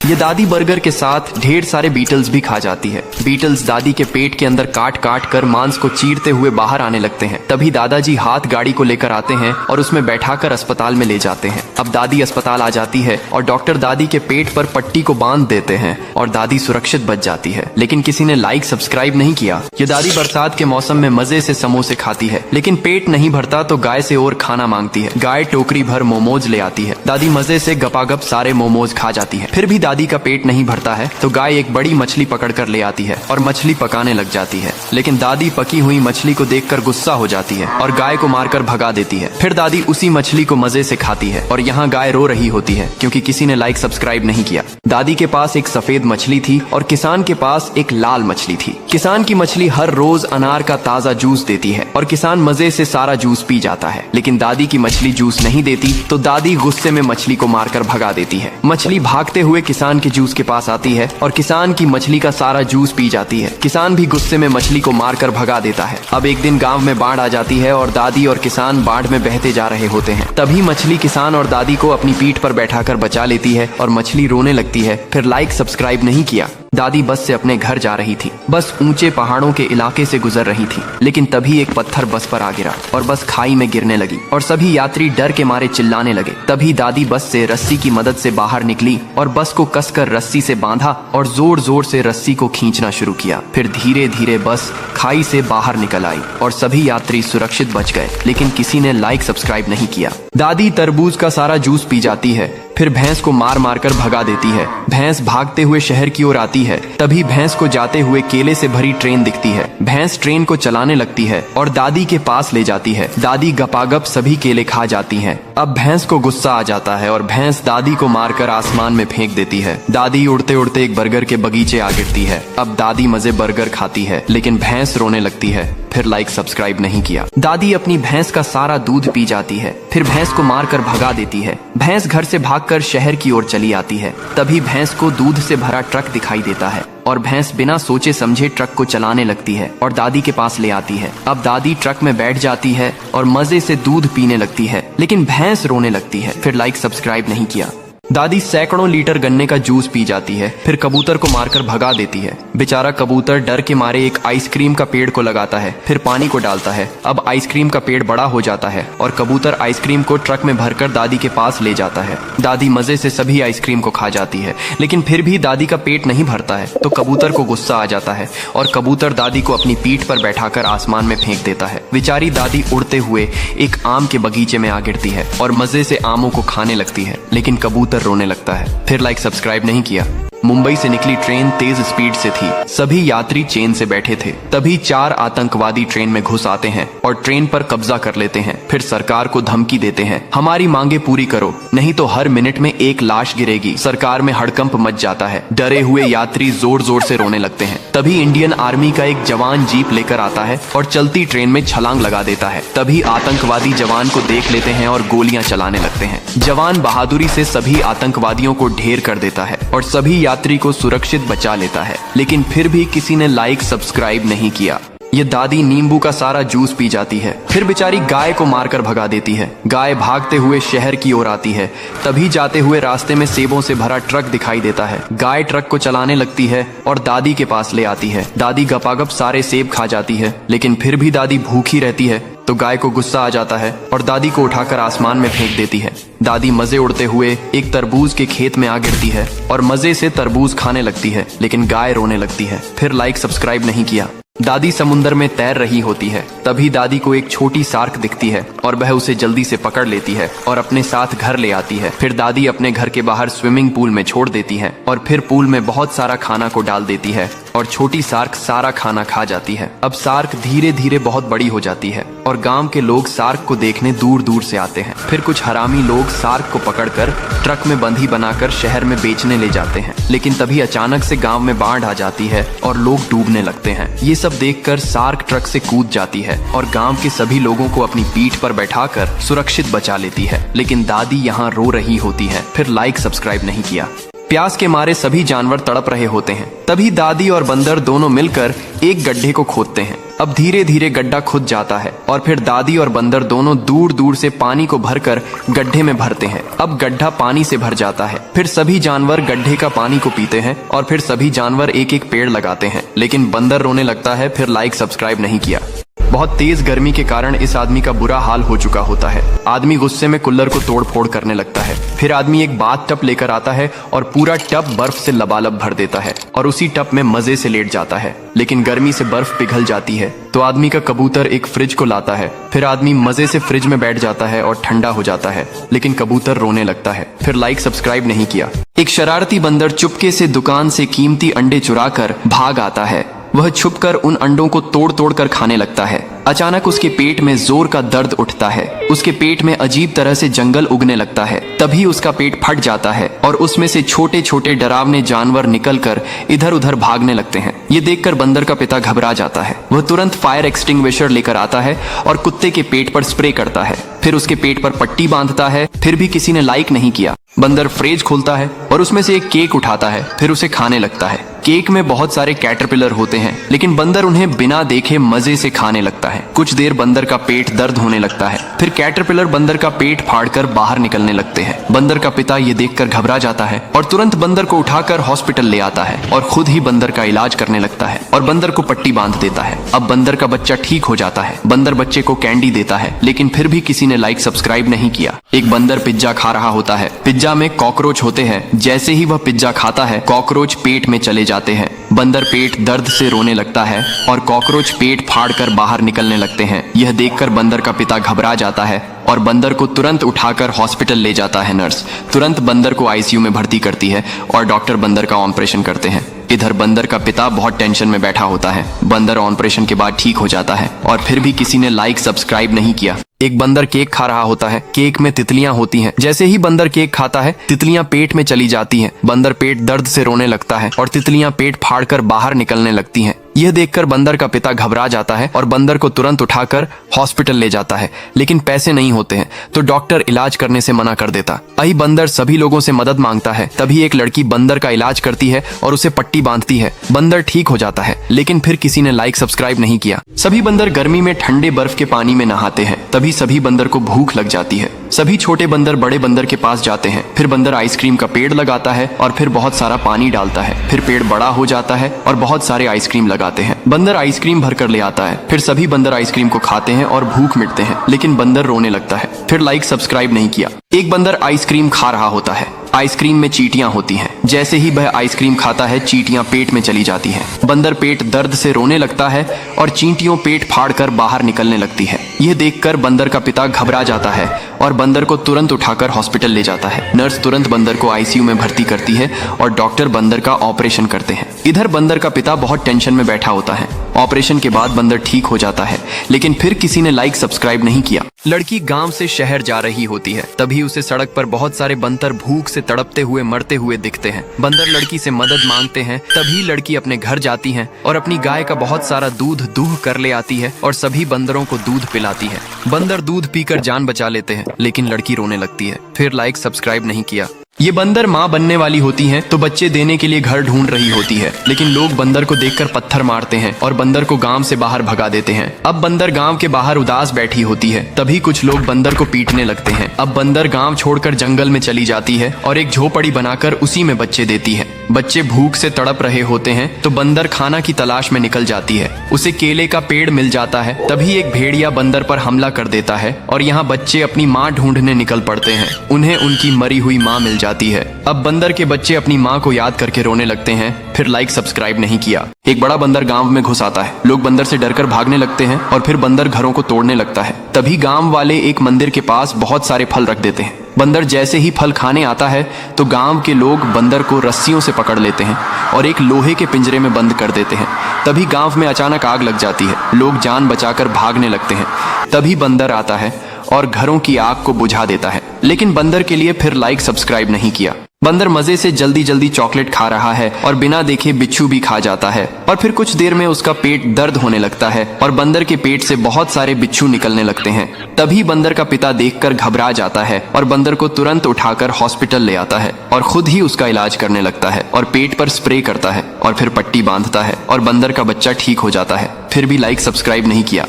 ये दादी बर्गर के साथ ढेर सारे बीटल्स भी खा जाती है। बीटल्स दादी के पेट के अंदर काट काट कर मांस को चीरते हुए बाहर आने लगते हैं। तभी दादाजी हाथ गाड़ी को लेकर आते हैं और उसमें बैठाकर अस्पताल में ले जाते हैं। अब दादी अस्पताल आ जाती है और डॉक्टर दादी के पेट पर पट्टी को बांध देते हैं और दादी सुरक्षित बच जाती है। लेकिन किसी ने लाइक सब्सक्राइब नहीं किया। ये दादी बरसात के मौसम में मजे से समोसे खाती है, लेकिन पेट नहीं भरता तो गाय से और खाना मांगती है। गाय टोकरी भर मोमोज ले आती है। दादी मजे से गपागप सारे मोमोज खा जाती है। फिर भी दादी का पेट नहीं भरता है तो गाय एक बड़ी मछली पकड़ कर ले आती है और मछली पकाने लग जाती है। लेकिन दादी पकी हुई मछली को देखकर गुस्सा हो जाती है और गाय को मारकर भगा देती है। फिर दादी उसी मछली को मजे से खाती है और यहाँ गाय रो रही होती है क्योंकि किसी ने लाइक सब्सक्राइब नहीं किया। दादी के पास एक सफेद मछली थी और किसान के पास एक लाल मछली थी। किसान की मछली हर रोज अनार का ताजा जूस देती है और किसान मजे से सारा जूस पी जाता है। लेकिन दादी की मछली जूस नहीं देती तो दादी गुस्से में मछली को मारकर भगा देती है। मछली भागते हुए किसान के जूस के पास आती है और किसान की मछली का सारा जूस पी जाती है। किसान भी गुस्से में मछली को मारकर भगा देता है। अब एक दिन गांव में बाढ़ आ जाती है और दादी और किसान बाढ़ में बहते जा रहे होते हैं। तभी मछली किसान और दादी को अपनी पीठ पर बैठाकर बचा लेती है और मछली रोने लगती है। फिर लाइक सब्सक्राइब नहीं किया। दादी बस से अपने घर जा रही थी। बस ऊंचे पहाड़ों के इलाके से गुजर रही थी, लेकिन तभी एक पत्थर बस पर आ गिरा और बस खाई में गिरने लगी और सभी यात्री डर के मारे चिल्लाने लगे। तभी दादी बस से रस्सी की मदद से बाहर निकली और बस को कसकर रस्सी से बांधा और जोर जोर से रस्सी को खींचना शुरू किया। फिर धीरे धीरे बस खाई से बाहर निकल आई और सभी यात्री सुरक्षित बच गए, लेकिन किसी ने लाइक सब्सक्राइब नहीं किया। दादी तरबूज का सारा जूस पी जाती है। फिर भैंस को मार मार कर भगा देती है। भैंस भागते हुए शहर की ओर आती है। तभी भैंस को जाते हुए केले से भरी ट्रेन दिखती है। भैंस ट्रेन को चलाने लगती है और दादी के पास ले जाती है। दादी गपागप सभी केले खा जाती हैं। अब भैंस को गुस्सा आ जाता है और भैंस दादी को मारकर आसमान में फेंक देती है। दादी उड़ते उड़ते एक बर्गर के बगीचे आ गिरती है। अब दादी मजे बर्गर खाती है, लेकिन भैंस रोने लगती है। फिर लाइक सब्सक्राइब नहीं किया। दादी अपनी भैंस का सारा दूध पी जाती है। फिर भैंस को मारकर भगा देती है। भैंस घर से भागकर शहर की ओर चली आती है। तभी भैंस को दूध से भरा ट्रक दिखाई देता है और भैंस बिना सोचे समझे ट्रक को चलाने लगती है और दादी के पास ले आती है। अब दादी ट्रक में बैठ जाती है और मजे से दूध पीने लगती है, लेकिन भैंस रोने लगती है। फिर लाइक सब्सक्राइब नहीं किया। दादी सैकड़ों लीटर गन्ने का जूस पी जाती है। फिर कबूतर को मारकर भगा देती है। बेचारा कबूतर डर के मारे एक आइसक्रीम का पेड़ को लगाता है। फिर पानी को डालता है। अब आइसक्रीम का पेड़ बड़ा हो जाता है और कबूतर आइसक्रीम को ट्रक में भरकर दादी के पास ले जाता है। दादी मजे से सभी आइसक्रीम को खा जाती है, लेकिन फिर भी दादी का पेट नहीं भरता है तो कबूतर को गुस्सा आ जाता है और कबूतर दादी को अपनी पीठ पर बैठाकर आसमान में फेंक देता है। बेचारी दादी उड़ते हुए एक आम के बगीचे में आ गिरती है और मजे से आमों को खाने लगती है, लेकिन कबूतर रोने लगता है। फिर लाइक सब्सक्राइब नहीं किया। मुंबई से निकली ट्रेन तेज स्पीड से थी। सभी यात्री चेन से बैठे थे। तभी 4 आतंकवादी ट्रेन में घुस आते हैं और ट्रेन पर कब्जा कर लेते हैं। फिर सरकार को धमकी देते हैं, हमारी मांगे पूरी करो, नहीं तो हर मिनट में एक लाश गिरेगी। सरकार में हड़कंप मच जाता है। डरे हुए यात्री जोर जोर से रोने लगते हैं। तभी इंडियन आर्मी का एक जवान जीप लेकर आता है और चलती ट्रेन में छलांग लगा देता है। तभी आतंकवादी जवान को देख लेते हैं और गोलियां चलाने लगते हैं। जवान बहादुरी से सभी आतंकवादियों को ढेर कर देता है और सभी यात्री को सुरक्षित बचा लेता है, लेकिन फिर भी किसी ने लाइक सब्सक्राइब नहीं किया। ये दादी नींबू का सारा जूस पी जाती है। फिर बेचारी गाय को मारकर भगा देती है। गाय भागते हुए शहर की ओर आती है। तभी जाते हुए रास्ते में सेबों से भरा ट्रक दिखाई देता है। गाय ट्रक को चलाने लगती है और दादी के पास ले आती है। दादी गपागप सारे सेब खा जाती है, लेकिन फिर भी दादी भूखी रहती है तो गाय को गुस्सा आ जाता है और दादी को उठाकर आसमान में फेंक देती है। दादी मजे उड़ते हुए एक तरबूज के खेत में आ गिरती है और मजे से तरबूज खाने लगती है, लेकिन गाय रोने लगती है। फिर लाइक सब्सक्राइब नहीं किया। दादी समुंदर में तैर रही होती है। तभी दादी को एक छोटी सार्क दिखती है और वह उसे जल्दी से पकड़ लेती है और अपने साथ घर ले आती है। फिर दादी अपने घर के बाहर स्विमिंग पूल में छोड़ देती है और फिर पूल में बहुत सारा खाना को डाल देती है और छोटी सार्क सारा खाना खा जाती है। अब सार्क धीरे धीरे बहुत बड़ी हो जाती है और गांव के लोग सार्क को देखने दूर दूर से आते हैं। फिर कुछ हरामी लोग सार्क को पकड़कर ट्रक में बंधी बनाकर शहर में बेचने ले जाते हैं, लेकिन तभी अचानक से गांव में बाढ़ आ जाती है और लोग डूबने लगते हैं। ये सब देखकर सार्क ट्रक से कूद जाती है और गांव के सभी लोगों को अपनी पीठ पर बैठाकर सुरक्षित बचा लेती है, लेकिन दादी यहाँ रो रही होती है। फिर लाइक सब्सक्राइब नहीं किया। प्यास के मारे सभी जानवर तड़प रहे होते हैं। तभी दादी और बंदर दोनों मिलकर एक गड्ढे को खोदते हैं। अब धीरे धीरे गड्ढा खुद जाता है और फिर दादी और बंदर दोनों दूर दूर से पानी को भरकर गड्ढे में भरते हैं। अब गड्ढा पानी से भर जाता है। फिर सभी जानवर गड्ढे का पानी को पीते हैं और फिर सभी जानवर एक एक पेड़ लगाते हैं। लेकिन बंदर रोने लगता है, फिर लाइक सब्सक्राइब नहीं किया। बहुत तेज गर्मी के कारण इस आदमी का बुरा हाल हो चुका होता है। आदमी गुस्से में कुल्लर को तोड़ फोड़ करने लगता है। फिर आदमी एक बाथ टब लेकर आता है और पूरा टब बर्फ से लबालब भर देता है और उसी टब में मजे से लेट जाता है। लेकिन गर्मी से बर्फ पिघल जाती है तो आदमी का कबूतर एक फ्रिज को लाता है। फिर आदमी मजे से फ्रिज में बैठ जाता है और ठंडा हो जाता है। लेकिन कबूतर रोने लगता है, फिर लाइक सब्सक्राइब नहीं किया। एक शरारती बंदर चुपके से दुकान से कीमती अंडे चुराकर भाग आता है। वह छुपकर उन अंडों को तोड़ तोड़ कर खाने लगता है। अचानक उसके पेट में जोर का दर्द उठता है। उसके पेट में अजीब तरह से जंगल उगने लगता है। तभी उसका पेट फट जाता है और उसमें से छोटे छोटे डरावने जानवर निकलकर इधर उधर भागने लगते हैं। ये देखकर बंदर का पिता घबरा जाता है। वह तुरंत फायर एक्सटिंग्विशर लेकर आता है और कुत्ते के पेट पर स्प्रे करता है। फिर उसके पेट पर पट्टी बांधता है। फिर भी किसी ने लाइक नहीं किया। बंदर फ्रिज खोलता है और उसमें से एक केक उठाता है। फिर उसे खाने लगता है। केक में बहुत सारे कैटरपिलर होते हैं, लेकिन बंदर उन्हें बिना देखे मजे से खाने लगता है। कुछ देर बंदर का पेट दर्द होने लगता है। फिर कैटरपिलर बंदर का पेट फाड़कर बाहर निकलने लगते हैं। बंदर का पिता ये देखकर घबरा जाता है और तुरंत बंदर को उठाकर हॉस्पिटल ले आता है और खुद ही बंदर का इलाज करने लगता है और बंदर को पट्टी बांध देता है। अब बंदर का बच्चा ठीक हो जाता है। बंदर बच्चे को कैंडी देता है, लेकिन फिर भी किसी ने लाइक सब्सक्राइब नहीं किया। एक बंदर पिज्जा खा रहा होता है। पिज्जा में कॉकरोच होते हैं। जैसे ही वह पिज्जा खाता है, कॉकरोच पेट में चले जाते हैं। बंदर पेट दर्द से रोने लगता है और कॉकरोच पेट फाड़कर बाहर निकलने लगते हैं। यह देखकर बंदर का पिता घबरा जाता है और बंदर को तुरंत उठाकर हॉस्पिटल ले जाता है। नर्स तुरंत बंदर को आईसीयू में भर्ती करती है और डॉक्टर बंदर का ऑपरेशन करते हैं। इधर बंदर का पिता बहुत टेंशन में बैठा होता है। बंदर ऑपरेशन के बाद ठीक हो जाता है और फिर भी किसी ने लाइक सब्सक्राइब नहीं किया। एक बंदर केक खा रहा होता है। केक में तितलियां होती हैं। जैसे ही बंदर केक खाता है, तितलियां पेट में चली जाती हैं। बंदर पेट दर्द से रोने लगता है और तितलियां पेट फाड़कर बाहर निकलने लगती हैं। यह देखकर बंदर का पिता घबरा जाता है और बंदर को तुरंत उठाकर हॉस्पिटल ले जाता है। लेकिन पैसे नहीं होते हैं तो डॉक्टर इलाज करने से मना कर देता। आई बंदर सभी लोगों से मदद मांगता है। तभी एक लड़की बंदर का इलाज करती है और उसे पट्टी बांधती है। बंदर ठीक हो जाता है, लेकिन फिर किसी ने लाइक सब्सक्राइब नहीं किया। सभी बंदर गर्मी में ठंडे बर्फ के पानी में नहाते हैं। तभी सभी बंदर को भूख लग जाती है। सभी छोटे बंदर बड़े बंदर के पास जाते हैं। फिर बंदर आइसक्रीम का पेड़ लगाता है और फिर बहुत सारा पानी डालता है। फिर पेड़ बड़ा हो जाता है और बहुत सारे आइसक्रीम लगाते हैं। बंदर आइसक्रीम भर कर ले आता है। फिर सभी बंदर आइसक्रीम को खाते हैं और भूख मिटते हैं। लेकिन बंदर रोने लगता है। फिर लाइक सब्सक्राइब नहीं किया। एक बंदर आइसक्रीम खा रहा होता है। आइसक्रीम में चींटियां होती हैं। जैसे ही वह आइसक्रीम खाता है, चींटियां पेट में चली जाती हैं। बंदर पेट दर्द से रोने लगता है और चींटियों पेट फाड़कर बाहर निकलने लगती है। यह देखकर बंदर का पिता घबरा जाता है और बंदर को तुरंत उठाकर हॉस्पिटल ले जाता है। नर्स तुरंत बंदर को आईसीयू में भर्ती करती है और डॉक्टर बंदर का ऑपरेशन करते हैं। इधर बंदर का पिता बहुत टेंशन में बैठा होता है। ऑपरेशन के बाद बंदर ठीक हो जाता है, लेकिन फिर किसी ने लाइक सब्सक्राइब नहीं किया। लड़की गांव से शहर जा रही होती है। तभी उसे सड़क पर बहुत सारे बंदर भूख से तड़पते हुए मरते हुए दिखते हैं। बंदर लड़की से मदद मांगते हैं। तभी लड़की अपने घर जाती है और अपनी गाय का बहुत सारा दूध दूह कर ले आती है और सभी बंदरों को दूध पिलाती है। बंदर दूध पीकर जान बचा लेते हैं, लेकिन लड़की रोने लगती है। फिर लाइक सब्सक्राइब नहीं किया। ये बंदर माँ बनने वाली होती हैं तो बच्चे देने के लिए घर ढूंढ रही होती है। लेकिन लोग बंदर को देखकर पत्थर मारते हैं और बंदर को गांव से बाहर भगा देते हैं। अब बंदर गांव के बाहर उदास बैठी होती है। तभी कुछ लोग बंदर को पीटने लगते हैं। अब बंदर गांव छोड़कर जंगल में चली जाती है और एक झोपड़ी बनाकर उसी में बच्चे देती है। बच्चे भूख से तड़प रहे होते हैं तो बंदर खाना की तलाश में निकल जाती है। उसे केले का पेड़ मिल जाता है। तभी एक भेड़िया बंदर पर हमला कर देता है और यहाँ बच्चे अपनी माँ ढूंढने निकल पड़ते हैं। उन्हें उनकी मरी हुई माँ मिल जाती है। अब बंदर के बच्चे अपनी माँ को याद करके रोने लगते हैं। फिर लाइक सब्सक्राइब नहीं किया। एक बड़ा बंदर गांव में घुस आता है। लोग बंदर से डरकर भागने लगते हैं और फिर बंदर घरों को तोड़ने लगता है। तभी गांव वाले एक मंदिर के पास बहुत सारे फल रख देते हैं। बंदर जैसे ही फल खाने आता है तो गांव के लोग बंदर को रस्सियों से पकड़ लेते हैं और एक लोहे के पिंजरे में बंद कर देते हैं। तभी गांव में अचानक आग लग जाती है। लोग जान बचाकर भागने लगते हैं। तभी बंदर आता है और घरों की आग को बुझा देता है। लेकिन बंदर के लिए फिर लाइक सब्सक्राइब नहीं किया। बंदर मजे से जल्दी जल्दी चॉकलेट खा रहा है और बिना देखे बिच्छू भी खा जाता है और फिर कुछ देर में उसका पेट दर्द होने लगता है और बंदर के पेट से बहुत सारे बिच्छू निकलने लगते हैं। तभी बंदर का पिता देखकर घबरा जाता है और बंदर को तुरंत उठाकर हॉस्पिटल ले आता है और खुद ही उसका इलाज करने लगता है और पेट पर स्प्रे करता है और फिर पट्टी बांधता है और बंदर का बच्चा ठीक हो जाता है। फिर भी लाइक सब्सक्राइब नहीं किया।